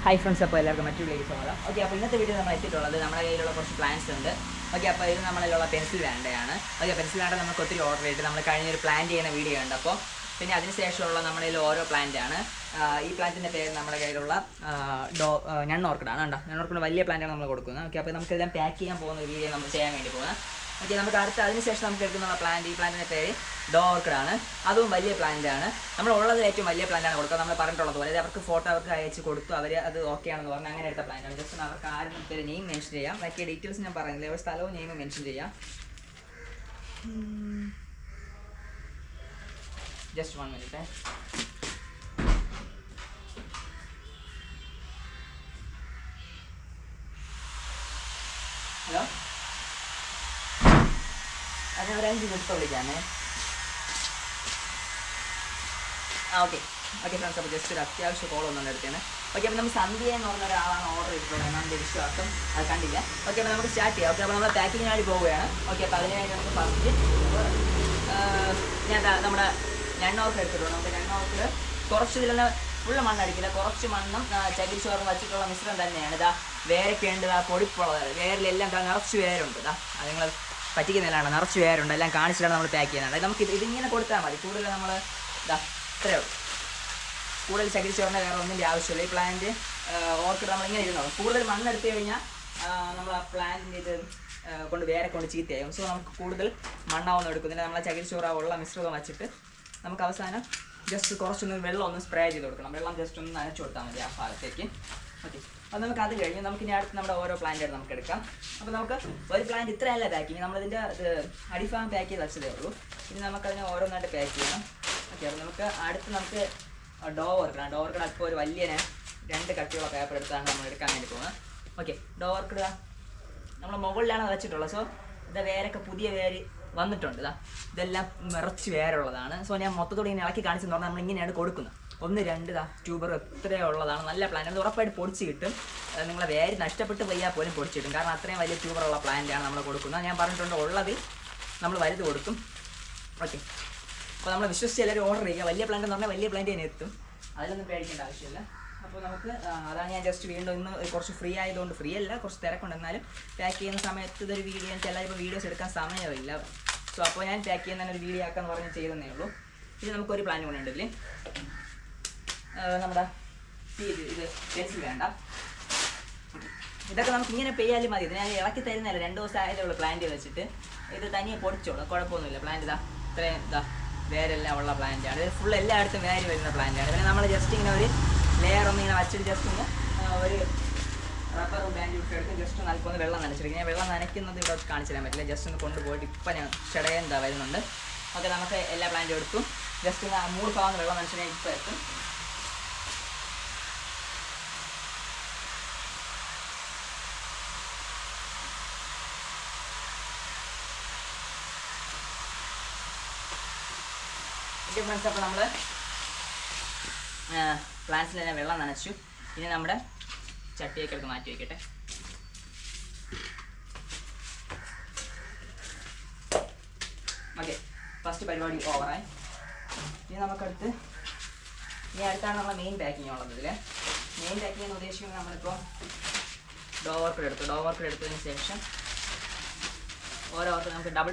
Hi friends, അപ്പോൾ എല്ലാവർക്കും മറ്റൊരു വീഡിയോ സ്വാഗതം. ഓക്കെ, അപ്പോൾ ഇന്നത്തെ വീഡിയോ നമ്മൾ എത്തിയിട്ടുള്ളത് നമ്മുടെ കയ്യിലുള്ള കുറച്ച് പ്ലാൻസ് ഉണ്ട്. ഓക്കെ, അപ്പോൾ ഇത് നമ്മളിലുള്ള പെൻസിൽ വേണ്ടയാണ്. ഓക്കെ, പെൻസിൽ വേണ്ട നമുക്ക് ഒത്തിരി ഓർഡർ ചെയ്തിട്ട് നമ്മൾ കഴിഞ്ഞൊരു പ്ലാൻ ചെയ്യുന്ന വീഡിയോ ഉണ്ട്. അപ്പോൾ പിന്നെ അതിനുശേഷമുള്ള നമ്മുടെ കയ്യിൽ ഓരോ പ്ലാന്റാണ്. ഈ പ്ലാന്റിൻ്റെ പേര് നമ്മുടെ കയ്യിലുള്ള ഞൺ ഓർക്കിഡാണ്. ഉണ്ടോ, ഞൺ ഓർക്കിഡ് വലിയ പ്ലാന്റാണ് നമ്മൾ കൊടുക്കുന്നത്. ഓക്കെ, അപ്പോൾ നമുക്കിതെല്ലാം പാക്ക് ചെയ്യാൻ പോകുന്ന ഒരു വീഡിയോ നമ്മൾ ചെയ്യാൻ വേണ്ടി പോകുന്നത്. ഓക്കെ, നമുക്ക് അതിനുശേഷം നമുക്ക് എടുക്കുന്ന പ്ലാന്റ്, ഈ പ്ലാന്റിൻ്റെ പേര് ഓർക്കിഡാണ്. അതും വലിയ പ്ലാന്റാണ്. നമ്മളുള്ളത് ഏറ്റവും വലിയ പ്ലാന്റാണ് കൊടുക്കുക. നമ്മൾ പറഞ്ഞിട്ടുള്ളത് പോലെ അവർക്ക് ഫോട്ടോ അവർക്ക് അയച്ച് കൊടുത്തു, അവർ അത് ഓക്കെ ആണെന്ന് പറഞ്ഞാൽ അങ്ങനെ എടുത്ത പ്ലാന്റാണ്. ജസ്റ്റ് അവർക്ക് ആരും പേര് നെയിം മെൻഷൻ ചെയ്യാം. ബാക്കി ഡീറ്റെയിൽസ് ഞാൻ പറയുന്നില്ല, ഒരു സ്ഥലവും നെയിം മെൻഷൻ ചെയ്യാം. Just 1 minute. ഹലോ, ഞാൻ ഒരു 5 minutes വിളിക്കാമേ. ഓക്കെ ഫ്രണ്ട്സ്, അപ്പോൾ ജസ്റ്റ് ഒരു അത്യാവശ്യ കോൾ ഒന്നും എടുത്തേണ്. ഓക്കെ, അപ്പോൾ നമ്മൾ സന്ധ്യ എന്ന് പറഞ്ഞ ഒരാളാണ് ഓർഡർ ചെയ്തിട്ടുള്ളത്. നമ്മുടെ വിശ്വാസം അത് കണ്ടില്ല. ഓക്കെ, അപ്പോൾ നമുക്ക് സ്റ്റാർട്ട് ചെയ്യാം. ഓക്കെ, അപ്പോൾ നമ്മൾ പാക്കിങ്ങിനായി പോവുകയാണ്. ഓക്കെ, അപ്പോൾ അതിനായിട്ട് നമുക്ക് ഫസ്റ്റ് ഞാൻ നമ്മുടെ ഞണ്ണോർക്ക് എടുത്തിട്ടുണ്ട്. നമുക്ക് ഞണ്ണോർക്ക് കുറച്ച് ഇതിലുള്ള ഫുള്ള് മണ്ണടിക്കില്ല, കുറച്ച് മണ്ണും ചകിരിച്ചോറും വച്ചിട്ടുള്ള മിശ്രം തന്നെയാണ്. ഇതാ വേരൊക്കെ ഉണ്ട്, ഇതാ പൊടിപ്പുള്ളത്, വേരിലെല്ലാം നിറച്ച് വേരുണ്ട്. ഇതാ അത് നിങ്ങൾ പറ്റിക്കുന്നില്ലാണ്, നിറച്ച് വേരുണ്ട്, എല്ലാം കാണിച്ചിട്ടാണ് നമ്മൾ പാക്ക് ചെയ്യുന്നത്. അതായത് നമുക്ക് ഇതിങ്ങനെ കൊടുത്താൽ മതി. കൂടുതൽ നമ്മൾ ഇതാ ഇത്രയേ ഉള്ളൂ. കൂടുതൽ ചകിരിച്ചോറിൻ്റെ വേറെ ഒന്നിൻ്റെ ആവശ്യമില്ല. ഈ പ്ലാന്റ് ഓർക്കിഡ് നമ്മളിങ്ങനെ ഇരുന്നോ, കൂടുതൽ മണ്ണെടുത്ത് കഴിഞ്ഞാൽ നമ്മൾ ആ പ്ലാന്റിൻ്റെ ഇത് കൊണ്ട് വേറെ കൊണ്ട് ചീത്തയാകും. സോ നമുക്ക് കൂടുതൽ മണ്ണാവൊന്നും എടുക്കുന്നില്ല. നമ്മളെ ചകിരിച്ചോറുള്ള മിശ്രിതം വച്ചിട്ട് നമുക്ക് അവസാനം ജസ്റ്റ് കുറച്ചൊന്ന് വെള്ളം ഒന്ന് സ്പ്രേ ചെയ്ത് കൊടുക്കണം. വെള്ളം ജസ്റ്റ് ഒന്ന് നനച്ചു കൊടുത്താൽ മതി ആ ഭാഗത്തേക്ക്. ഓക്കെ, അപ്പോൾ നമുക്ക് അത് കഴിഞ്ഞ് നമുക്ക് ഇനി അടുത്ത് നമ്മുടെ ഓരോ പ്ലാന്റായിട്ട് നമുക്ക് എടുക്കാം. അപ്പോൾ നമുക്ക് ഒരു പ്ലാന്റ് ഇത്രയല്ല പാക്കിങ്, നമ്മളിതിൻ്റെ അടിഭാഗം പാക്ക് ചെയ്ത് വെച്ചതേ ഉള്ളൂ. ഇനി നമുക്കതിനെ ഓരോന്നായിട്ട് പാക്ക് ചെയ്യണം. ഓക്കെ, അപ്പോൾ നമുക്ക് നമുക്ക് ഓർക്കിഡ് അപ്പോൾ ഒരു വലിയ 2 കട്ടിയുള്ള പേപ്പർ എടുത്താണ് നമ്മൾ എടുക്കാൻ വേണ്ടി പോകുന്നത്. ഓക്കെ, ഓർക്കിഡ് നമ്മൾ മുകളിലാണ് വെച്ചിട്ടുള്ളത്. സോ ഇത് വേരൊക്കെ പുതിയ വേര് വന്നിട്ടുണ്ട്. ഇതെല്ലാം നിറച്ച് വേരുള്ളതാണ്. സോ ഞാൻ മൊത്തത്തോടെ ഇങ്ങനെ ഇളക്കി കാണിച്ചെന്ന് പറഞ്ഞാൽ നമ്മളിങ്ങനെയാണ് കൊടുക്കുന്നത്. 1, 2 ട്യൂബർ എത്രയോ ഉള്ളതാണ്. നല്ല പ്ലാന്റ്, അത് ഉറപ്പായിട്ട് പൊടിച്ച് കിട്ടും. നിങ്ങളെ വേര് നഷ്ടപ്പെട്ട് പോയാൽ പോലും പൊടിച്ച് കിട്ടും. കാരണം അത്രയും വലിയ ട്യൂബറുള്ള പ്ലാന്റാണ് നമ്മൾ കൊടുക്കുന്നത്. ഞാൻ പറഞ്ഞിട്ടുണ്ട് ഉള്ളതിൽ നമ്മൾ വലുത് കൊടുക്കും. ഓക്കെ, അപ്പോൾ നമ്മൾ വിശ്വസിച്ച് എല്ലാവരും ഓർഡർ ചെയ്യുക. വലിയ പ്ലാന്റ് എന്ന് പറഞ്ഞാൽ വലിയ പ്ലാന്റ് തന്നെ എത്തും, അതിലൊന്നും പേടിക്കേണ്ട ആവശ്യമില്ല. അപ്പോൾ നമുക്ക് അതാണ് ഞാൻ ജസ്റ്റ് വീണ്ടും ഇന്ന് കുറച്ച് ഫ്രീ ആയതുകൊണ്ട്, ഫ്രീ അല്ല കുറച്ച് തിരക്കുണ്ട്, എന്നാലും പാക്ക് ചെയ്യുന്ന സമയത്ത് ഇതൊരു വീഡിയോ എല്ലാവരും ഇപ്പോൾ വീഡിയോസ് എടുക്കാൻ സമയമില്ല. സോ അപ്പോൾ ഞാൻ പാക്ക് ചെയ്യുന്ന ഒരു വീഡിയോ ആക്കാന്ന് പറഞ്ഞ് ചെയ്തതേ ഉള്ളൂ. ഇത് നമുക്കൊരു പ്ലാൻ കൂടെ ഉണ്ടല്ലേ, നമ്മുടെ ഇത് പെൻസിൽ വേണ്ട. ഇതൊക്കെ നമുക്ക് ഇങ്ങനെ പെയ്യാലും മതി. ഇത് ഞാൻ ഇളക്കി തരുന്നതല്ല, 2 ദിവസം ആയതേ ഉള്ളൂ പ്ലാന്റ് വെച്ചിട്ട്. ഇത് തനിയെ പൊടിച്ചോളൂ, കുഴപ്പമൊന്നുമില്ല. പ്ലാന്റ് ഇത്രയും വേരെല്ലാം ഉള്ള പ്ലാന്റാണ്. ഇത് ഫുൾ എല്ലായിടത്തും വേര് വരുന്ന പ്ലാന്റാണ്. പിന്നെ നമ്മൾ ജസ്റ്റ് ഇങ്ങനെ ഒരു ലെയർ ഒന്ന് ഇങ്ങനെ വച്ചിട്ട് ജസ്റ്റ് ഒന്ന് ഒരു റബ്ബർ ബാൻഡ് ഇട്ട് എടുത്ത് ജസ്റ്റ് ഒന്ന് അല്പം ഒന്ന് വെള്ളം നനച്ചിരിക്കും. ഞാൻ വെള്ളം നനയ്ക്കുന്നത് ഇവിടെ കാണിച്ചു തരാൻ പറ്റില്ല. ജസ്റ്റ് ഒന്ന് കൊണ്ടുപോയിട്ട് ഇപ്പം ഞാൻ ഷടയെന്താ വരുന്നുണ്ട്. ഓക്കെ, നമുക്ക് എല്ലാ പ്ലാന്റും എടുത്തു. ജസ്റ്റ് ഒന്ന് 3 ഭാഗം വെള്ളം നനച്ചിട്ട് ഇപ്പം എത്തും. ഫ്രണ്ട്സ്, അപ്പോൾ നമ്മൾ പ്ലാന്റ്സിലെല്ലാം വെള്ളം നനച്ചു. ഇനി നമ്മുടെ ചട്ടിയൊക്കെ എടുത്ത് മാറ്റി വയ്ക്കട്ടെ. ഓക്കെ, ഫസ്റ്റ് പരിപാടി ഓവറായി. ഇനി നമുക്കടുത്ത് അടുത്താണ് നമ്മൾ മെയിൻ പാക്കിങ് ഉള്ളത്. ഇതിൽ മെയിൻ പാക്കിങ് എന്ന് ഉദ്ദേശിക്കുന്നത് നമ്മളിപ്പോൾ ഓർക്കിഡ് എടുത്തതിന് ശേഷം ഓരോ ഓർക്കിഡ് നമുക്ക് ഡബിൾ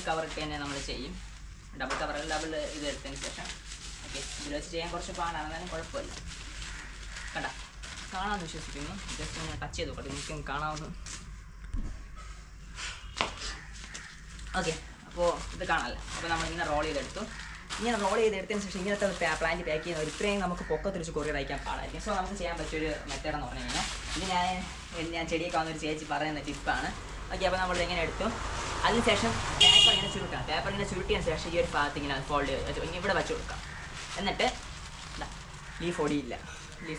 കവർ ഇട്ട് തന്നെ നമ്മൾ ചെയ്യും. ഡബിൾ ഇത് എടുത്തതിന് ശേഷം ഓക്കെ, ഇതിൽ വെച്ച് ചെയ്യാൻ കുറച്ച് പാടാണ്, എന്നാലും കുഴപ്പമില്ല. കാണാമെന്ന് വിശ്വസിക്കുന്നു. ജസ്റ്റ് ഒന്ന് ടച്ച് ചെയ്ത് നോക്കട്ടെ, എനിക്കും കാണാവുന്നു. ഓക്കെ, അപ്പോൾ ഇത് കാണാമല്ലോ. അപ്പോൾ നമ്മൾ ഇങ്ങനെ റോൾ ചെയ്തെടുത്തു. ഇങ്ങനെ റോൾ ചെയ്തെടുത്തതിന് ശേഷം ഇങ്ങനത്തെ പ്ലാന്റ് പാക്ക് ചെയ്യുന്ന ഇത്രയും നമുക്ക് പൊക്കത്തിരിച്ച് കൊറിയർ അയക്കാൻ പാടായിരിക്കും. സോ നമുക്ക് ചെയ്യാൻ പറ്റിയൊരു മെത്തേഡ് എന്ന് പറഞ്ഞു കഴിഞ്ഞാൽ, ഇത് ഞാൻ ചെടിയൊക്കെ വന്നൊരു ചേച്ചി പറയുന്ന ടിപ്പാണ്. ഓക്കെ, അപ്പോൾ നമ്മൾ ഇങ്ങനെ എടുത്തു. അതിനുശേഷം പേപ്പർ ഇങ്ങനെ ചുരുട്ടിയതിന് ശേഷം ഈ ഒരു ഭാഗത്ത് ഇങ്ങനെ ഫോൾഡ് ചെയ്ത് ഇവിടെ വെച്ച് കൊടുക്കാം. എന്നിട്ട് ലീഫ്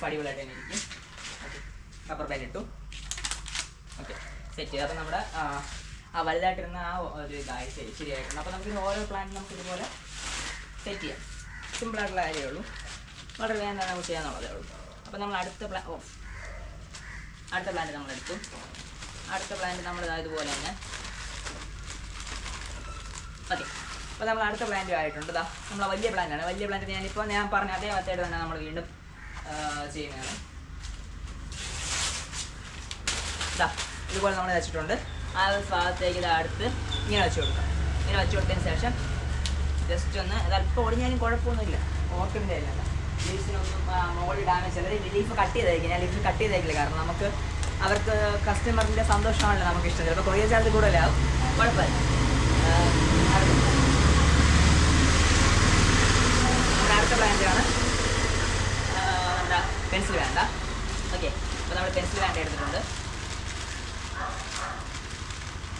അടിപൊളിയായിട്ട് തന്നെ ഇരിക്കും. ഓക്കെ, റബ്ബർ ബാൻഡ് ഇട്ടു. ഓക്കെ, സെറ്റ് ചെയ്ത് അപ്പോൾ നമ്മുടെ വലുതായിട്ടിരുന്ന ഒരു ഇതായി ശരിയായിട്ടുണ്ട്. അപ്പോൾ നമുക്ക് ഓരോ പ്ലാന്റ് നമുക്ക് ഇതുപോലെ സെറ്റ് ചെയ്യാം. സിമ്പിളായിട്ടുള്ള കാര്യമേ ഉള്ളൂ, വളരെ വേഗം തന്നെ നമുക്ക് ചെയ്യാന്നുള്ളതേ ഉള്ളൂ. അപ്പോൾ നമ്മൾ അടുത്ത പ്ലാന്റ് നമ്മളെടുത്തു. അടുത്ത പ്ലാന്റ് നമ്മൾ ഇതുപോലെ തന്നെ. ഓക്കെ, അപ്പോൾ നമ്മൾ അടുത്ത പ്ലാന്റ് ആയിട്ടുണ്ട്. നമ്മൾ വലിയ പ്ലാന്റാണ്. വലിയ പ്ലാന്റ് ഞാൻ പറഞ്ഞ അതേ മെത്തേഡ് തന്നെ നമ്മൾ വീണ്ടും ചെയ്യുന്നതാണ്. ഇതുപോലെ നമ്മൾ വെച്ചിട്ടുണ്ട്. ആ ഒരു ഭാഗത്തേക്ക് ഇത് അടുത്ത് ഇങ്ങനെ വെച്ച് കൊടുക്കാം. ഇങ്ങനെ വെച്ച് കൊടുത്തതിന് ശേഷം ജസ്റ്റ് ഒന്ന് അതല്പം ഒടിഞ്ഞാലും കുഴപ്പമൊന്നുമില്ല, ഓർക്കിൻ്റെ അല്ല. ലീഫ്സിനൊന്നും മുകളിൽ ഡാമേജ് ചിലർ ലീഫ് കട്ട് ചെയ്തേക്കും. ഞാൻ ലീഫ് കട്ട് ചെയ്തേക്കില്ല, കാരണം നമുക്ക് അവർക്ക് കസ്റ്റമറിൻ്റെ സന്തോഷമാണല്ലോ നമുക്ക് ഇഷ്ടം. ചിലപ്പോൾ കൊറിയർ ചാർജ് കൂടുതലാവും, കുഴപ്പമില്ല. നമ്മുടെ അടുത്ത പ്ലാന്റാണ് നമ്മുടെ പെൻസിൽ വേണ്ട. ഓക്കെ, അപ്പോൾ നമ്മൾ പെൻസിൽ വേണ്ട എടുത്തിട്ടുണ്ട്.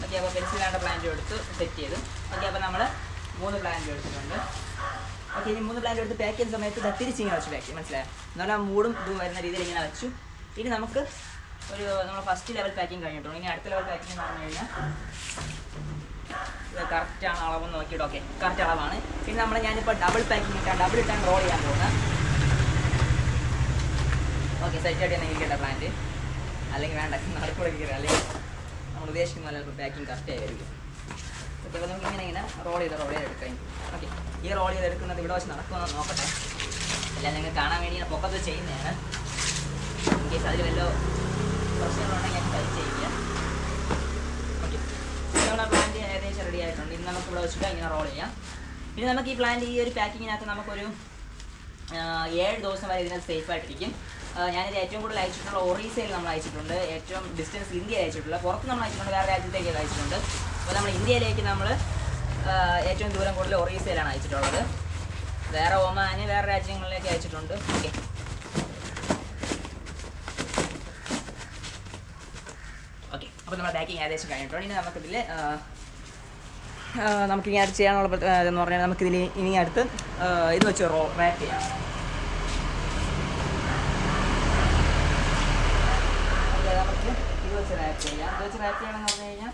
ഓക്കെ, അപ്പോൾ പെൻസിൽ വേണ്ട പ്ലാന്റ് എടുത്ത് സെറ്റ് ചെയ്തു. ഓക്കെ, അപ്പോൾ നമ്മൾ 3 പ്ലാന്റ് എടുത്തിട്ടുണ്ട്. ഓക്കെ, ഇനി 3 പ്ലാന്റ് എടുത്ത് പാക്ക് ചെയ്യുന്ന സമയത്ത് തിരിച്ചിങ്ങനെ വെച്ച് പാക്ക് ചെയ്യും, മനസ്സിലായോ? എന്നാൽ മൂടും ഇതും വരുന്ന രീതിയിൽ ഇങ്ങനെ വെച്ചു. ഇനി നമുക്ക് നമ്മൾ ഫസ്റ്റ് ലെവൽ പാക്കിങ് കഴിഞ്ഞിട്ടുണ്ട്. ഇനി അടുത്ത ലെവൽ പാക്കിങ് എന്ന് പറഞ്ഞു കഴിഞ്ഞാൽ ഇത് കറക്റ്റാണ് അളവെന്ന് നോക്കിയിട്ട്. ഓക്കെ, കറക്റ്റ് അളവാണ്. പിന്നെ ഞാനിപ്പോൾ ഡബിൾ പാക്കിങ് ഡബിൾ ഇട്ടാണ് റോൾ ചെയ്യാൻ പോകുന്നത്. ഓക്കെ, സെറ്റായിട്ട് തന്നെ ഇരിക്കേണ്ട പ്ലാന്റ്, അല്ലെങ്കിൽ വേണ്ട നടക്കൂടെ കയറി, അല്ലെങ്കിൽ നമ്മൾ ഉദ്ദേശിക്കുന്ന പോലെ പാക്കിങ് കറക്റ്റ് ആയിരിക്കും. ഓക്കെ, അപ്പോൾ നമുക്ക് ഇങ്ങനെ റോൾ ചെയ്ത് എടുക്കാം. ഓക്കെ, ഈ റോൾ ചെയ്തെടുക്കുന്നത് ഇവിടെ വെച്ച് നടക്കുമെന്ന് നോക്കട്ടെ. എല്ലാം നിങ്ങൾ കാണാൻ വേണ്ടി ഞാൻ പൊക്കത്ത് ചെയ്യുന്നതാണ്. ഇൻ കേസ് അതിൽ വല്ല പ്രശ്നങ്ങളുണ്ടെങ്കിൽ ഞാൻ ടൈപ്പ് ചെയ്യുക. ഓക്കെ, നമ്മുടെ പ്ലാന്റ് ഏകദേശം റെഡി ആയിട്ടുണ്ട്. ഇനി നമുക്ക് ഇവിടെ വെച്ചിട്ട് ഇങ്ങനെ റോൾ ചെയ്യാം. ഇനി നമുക്ക് ഈ പ്ലാന്റ് ഈ ഒരു പാക്കിങ്ങിനകത്ത് നമുക്കൊരു 7 ദിവസം വരെ ഇതിനകത്ത് സേഫായിട്ടിരിക്കും. ഞാനിത് ഏറ്റവും കൂടുതൽ അയച്ചിട്ടുള്ള ഒറീസയിൽ നമ്മൾ അയച്ചിട്ടുണ്ട്. ഏറ്റവും ഡിസ്റ്റൻസ് ഇന്ത്യയിൽ അയച്ചിട്ടുള്ള, പുറത്ത് നമ്മൾ അയച്ചിട്ടുണ്ട്, വേറെ രാജ്യത്തേക്ക് അയച്ചിട്ടുണ്ട്. അപ്പോൾ നമ്മൾ ഇന്ത്യയിലേക്ക് നമ്മൾ ഏറ്റവും ദൂരം കൂടുതൽ ഒറീസയിലാണ് അയച്ചിട്ടുള്ളത്. വേറെ ഒമാന്, വേറെ രാജ്യങ്ങളിലേക്ക് അയച്ചിട്ടുണ്ട്. ഓക്കെ, അപ്പോൾ നമ്മുടെ പാക്കിങ് ഏകദേശം കഴിഞ്ഞിട്ടുണ്ട്. ഇനി നമുക്കിതിൽ നമുക്കിനി അടുത്ത് ചെയ്യാനുള്ള എന്ന് പറഞ്ഞാൽ നമുക്കിതിൽ ഇനി അടുത്ത് ഇത് വെച്ച് റാപ്പ് ചെയ്യാം. നമുക്ക് ഇത് വെച്ച് റാപ്പ് ചെയ്യാം. ഇത് വെച്ച് റാപ്പ് ചെയ്യണമെന്ന് പറഞ്ഞു കഴിഞ്ഞാൽ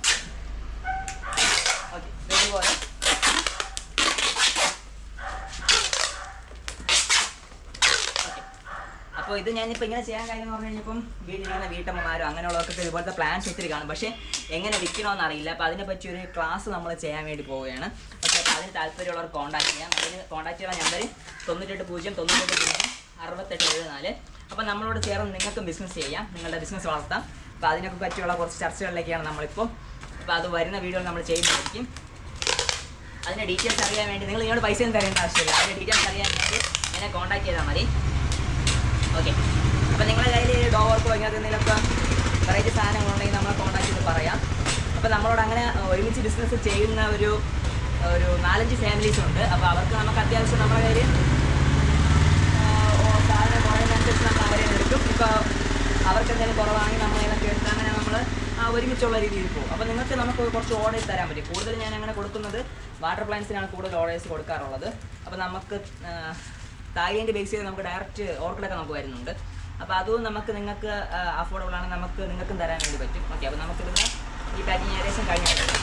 ഓക്കെ, ഇതുപോലെ അപ്പോൾ ഇത് ഞാനിപ്പോൾ ഇങ്ങനെ ചെയ്യാൻ കാര്യം പറഞ്ഞു കഴിഞ്ഞപ്പം വീട്ടിലിരിക്കുന്ന വീട്ടമ്മമാരോ അങ്ങനെയുള്ളവർക്കൊക്കെ ഇതുപോലത്തെ പ്ലാൻസ് ഒത്തിരി കാണും, പക്ഷേ എങ്ങനെ വിൽക്കണമെന്ന് അറിയില്ല. അപ്പോൾ അതിനെപ്പറ്റി ഒരു ക്ലാസ് നമ്മൾ ചെയ്യാൻ വേണ്ടി പോവുകയാണ്. ഓക്കെ, അപ്പോൾ അതിന് താല്പര്യമുള്ളവർ കോൺടാക്ട് ചെയ്യാം. അതിന് കോൺടാക്ട് ചെയ്യാൻ നമ്പർ 9809986874. അപ്പോൾ നമ്മളോട് ചേർന്ന് നിങ്ങൾക്കും ബിസിനസ് ചെയ്യാം, നിങ്ങളുടെ ബിസിനസ് വളർത്താം. അപ്പോൾ അതിനൊക്കെ പറ്റിയുള്ള കുറച്ച് ചർച്ചകളിലേക്കാണ് നമ്മളിപ്പോൾ. അപ്പോൾ അത് വരുന്ന വീഡിയോയിൽ നമ്മൾ ചെയ്യുന്നതായിരിക്കും. അതിൻ്റെ ഡീറ്റെയിൽസ് അറിയാൻ വേണ്ടി നിങ്ങൾ നിങ്ങളുടെ പൈസ ഒന്നും തരേണ്ട ആവശ്യമില്ല. അതിൻ്റെ ഡീറ്റെയിൽസ് അറിയാൻ വേണ്ടി എന്നെ കോൺടാക്ട് ചെയ്താൽ മതി. ഓക്കെ, അപ്പോൾ നിങ്ങളുടെ കയ്യിൽ ഡോ വർക്കോ ഇങ്ങനത്തെ എന്തെങ്കിലുമൊക്കെ വെറൈറ്റി സാധനങ്ങളുണ്ടെങ്കിൽ നമ്മളെ കോൺടാക്ട് ചെയ്ത് പറയാം. അപ്പോൾ നമ്മളോട് അങ്ങനെ ഒരുമിച്ച് ബിസിനസ് ചെയ്യുന്ന ഒരു 4-5 ഫാമിലീസ് ഉണ്ട്. അപ്പോൾ അവർക്ക് നമുക്ക് അത്യാവശ്യം നമ്മുടെ കയ്യിൽ സാധനം കുറയുന്നതനുസരിച്ച് നമ്മൾ അവരെ എടുക്കും. ഇപ്പോൾ അവർക്ക് എന്തെങ്കിലും കുറവാണെങ്കിൽ നമ്മളതിനൊക്കെ എടുത്ത് അങ്ങനെ നമ്മൾ ഒരുമിച്ചുള്ള രീതിയിൽ പോകും. അപ്പോൾ നമുക്ക് കുറച്ച് ഓർഡേഴ്സ് തരാൻ പറ്റും. കൂടുതൽ ഞാൻ അങ്ങനെ കൊടുക്കുന്നത് വാട്ടർ പ്ലാന്റ്സിനാണ് കൂടുതൽ ഓർഡേഴ്സ് കൊടുക്കാറുള്ളത്. അപ്പോൾ നമുക്ക് തായ്ലൻഡ് ബേസ് ചെയ്ത് നമുക്ക് ഡയറക്റ്റ് ഓർക്കിഡൊക്കെ നമുക്ക് വരുന്നുണ്ട്. അപ്പോൾ അതും നിങ്ങൾക്ക് അഫോർഡബിൾ ആണ്, നിങ്ങൾക്കും തരാൻ വേണ്ടി പറ്റും. ഓക്കെ, അപ്പോൾ നമുക്കിവിടെ ഈ പാക്കിങ് ഏകദേശം കഴിഞ്ഞിട്ടുണ്ട്.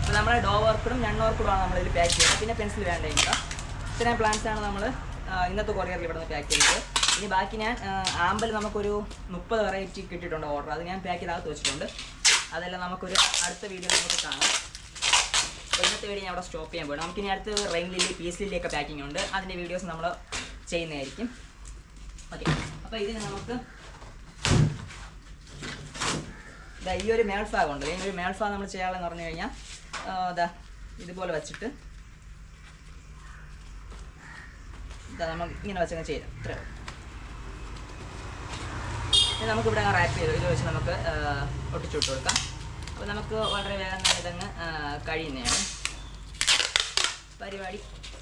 അപ്പോൾ നമ്മുടെ ഡോ വർക്കിടും നൺ വർക്കിടുമാണ് നമ്മളിതിൽ പാക്ക് ചെയ്യുന്നത്. പിന്നെ പെൻസിൽ വേണ്ടതില്ല. ഇത്രയും പ്ലാന്റ്സാണ് നമ്മൾ ഇന്നത്തെ കൊറിയറിൽ ഇവിടെ നിന്ന് പാക്ക് ചെയ്തത്. ഇനി ബാക്കി ഞാൻ ആമ്പൽ നമുക്കൊരു 30 വെറൈറ്റി കിട്ടിയിട്ടുണ്ട് ഓർഡർ. അത് ഞാൻ പാക്ക് ചെയ്തകത്ത് വെച്ചിട്ടുണ്ട്. അതെല്ലാം നമുക്കൊരു അടുത്ത വീഡിയോയിൽ നമുക്ക് കാണാം. അപ്പോൾ ഇന്നത്തെ വീഡിയോ ഞാൻ അവിടെ സ്റ്റോപ്പ് ചെയ്യാൻ പോകണം. നമുക്കിനി അടുത്ത് റെയിൻ ലില്ലി, പീസ് ലില്ലിയൊക്കെ പാക്കിംഗ് ഉണ്ട്. അതിൻ്റെ വീഡിയോസ് നമ്മൾ ചെയ്യുന്നതായിരിക്കും. ഓക്കെ, അപ്പോൾ ഇതിന് നമുക്ക് ഈ ഒരു മേൾഫാഗുണ്ട്. ഈ ഒരു മേൾഫാഗ് നമ്മൾ ചെയ്യാമെന്ന് പറഞ്ഞു കഴിഞ്ഞാൽ ഇതുപോലെ വെച്ചിട്ട് നമുക്ക് ഇങ്ങനെ വെച്ചങ്ങ് ചെയ്യാം. ഇത്രയോ നമുക്കിവിടെ റാപ്പ് ചെയ്തു ഇത് വെച്ച് നമുക്ക് ഒട്ടിച്ചുവിട്ട് കൊടുക്കാം. അപ്പോൾ നമുക്ക് വളരെ വേഗം ഇതങ്ങ് കഴിയുന്നതാണ്. പരിപാടി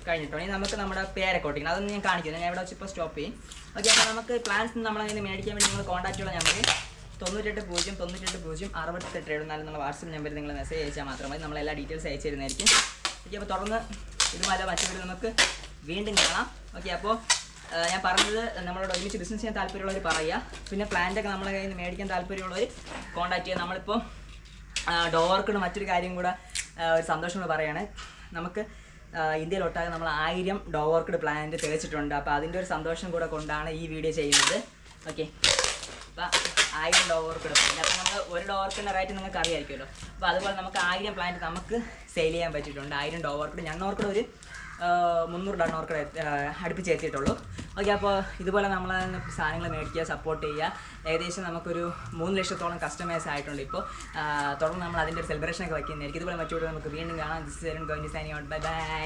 കഴിഞ്ഞിട്ടുണ്ട്. ഇനി നമുക്ക് നമ്മുടെ പേരൊക്കെ ഒട്ടിക്കണം. അതൊന്നും ഞാൻ കാണിക്കുന്നത്, ഞാൻ ഇവിടെ വെച്ച് ഇപ്പോൾ സ്റ്റോപ്പ് ചെയ്യും. ഓക്കെ, അപ്പോൾ നമുക്ക് പ്ലാൻസ് നമ്മളതിന് മേടിക്കാൻ വേണ്ടി നിങ്ങൾ കോൺടാക്റ്റുള്ള നമ്പർ 9800 എന്നുള്ള വാട്സപ്പ് നമ്പറിൽ നിങ്ങൾ മെസ്സേജ് അയച്ചാൽ മാത്രം മതി. നമ്മളെല്ലാ ഡീറ്റെയിൽസ് അയച്ചു തരുന്നതായിരിക്കും. ഓക്കെ, അപ്പോൾ തുറന്ന് ഇതുമല്ല മറ്റു വീഡിയോ നമുക്ക് വീണ്ടും കാണാം. ഓക്കെ, അപ്പോൾ ഞാൻ പറഞ്ഞത് നമ്മളോട് ഒരുമിച്ച് ബിസിനസ് ചെയ്യാൻ താല്പര്യമുള്ളവർ പറയുക. പിന്നെ പ്ലാന്റൊക്കെ നമ്മളെ കയ്യിൽ നിന്ന് മേടിക്കാൻ താല്പര്യമുള്ളവർ കോൺടാക്ട് ചെയ്യുക. നമ്മളിപ്പോൾ ഡോ വർക്കിന് മറ്റൊരു കാര്യം കൂടെ ഒരു സന്തോഷം പറയുകയാണ്. നമുക്ക് ഇന്ത്യയിലൊട്ടാകെ നമ്മൾ 1000 ഡോ വർക്ക്ഡ് പ്ലാന്റ് തേച്ചിട്ടുണ്ട്. അപ്പോൾ അതിൻ്റെ ഒരു സന്തോഷം കൂടെ കൊണ്ടാണ് ഈ വീഡിയോ ചെയ്യുന്നത്. ഓക്കെ, അപ്പോൾ 1000 ഡോ വർക്ക്ഡ് പ്ലാന്റ്. അപ്പോൾ നമ്മൾ ഒരു ഡോ വർക്കിൻ്റെ റേറ്റ് നിങ്ങൾക്ക് അറിയാമായിരിക്കുമല്ലോ. അപ്പോൾ അതുപോലെ നമുക്ക് 1000 പ്ലാന്റ് നമുക്ക് സെയിൽ ചെയ്യാൻ പറ്റിയിട്ടുണ്ട്. 1000 ഡോ വർക്ക്ഡ്. ഞൺ വർക്ക്ഡ് ഒരു 300 ഡൺ ഓർക്കർ അടുപ്പിച്ച് എത്തിയിട്ടുള്ളൂ. ഓക്കെ, അപ്പോൾ ഇതുപോലെ നമ്മൾ സാധനങ്ങൾ മേടിക്കുക, സപ്പോർട്ട് ചെയ്യുക. ഏകദേശം നമുക്കൊരു 3 ലക്ഷത്തോളം കസ്റ്റമേഴ്സ് ആയിട്ടുണ്ട് ഇപ്പോൾ. തുടർന്ന് നമ്മൾ അതിൻ്റെ ഒരു സെലിബ്രേഷനൊക്കെ വയ്ക്കുന്നതായിരിക്കും. ഇതുപോലെ മറ്റൊരു നമുക്ക് വീണ്ടും കാണാം. This is Arun going to signing out. Bye by.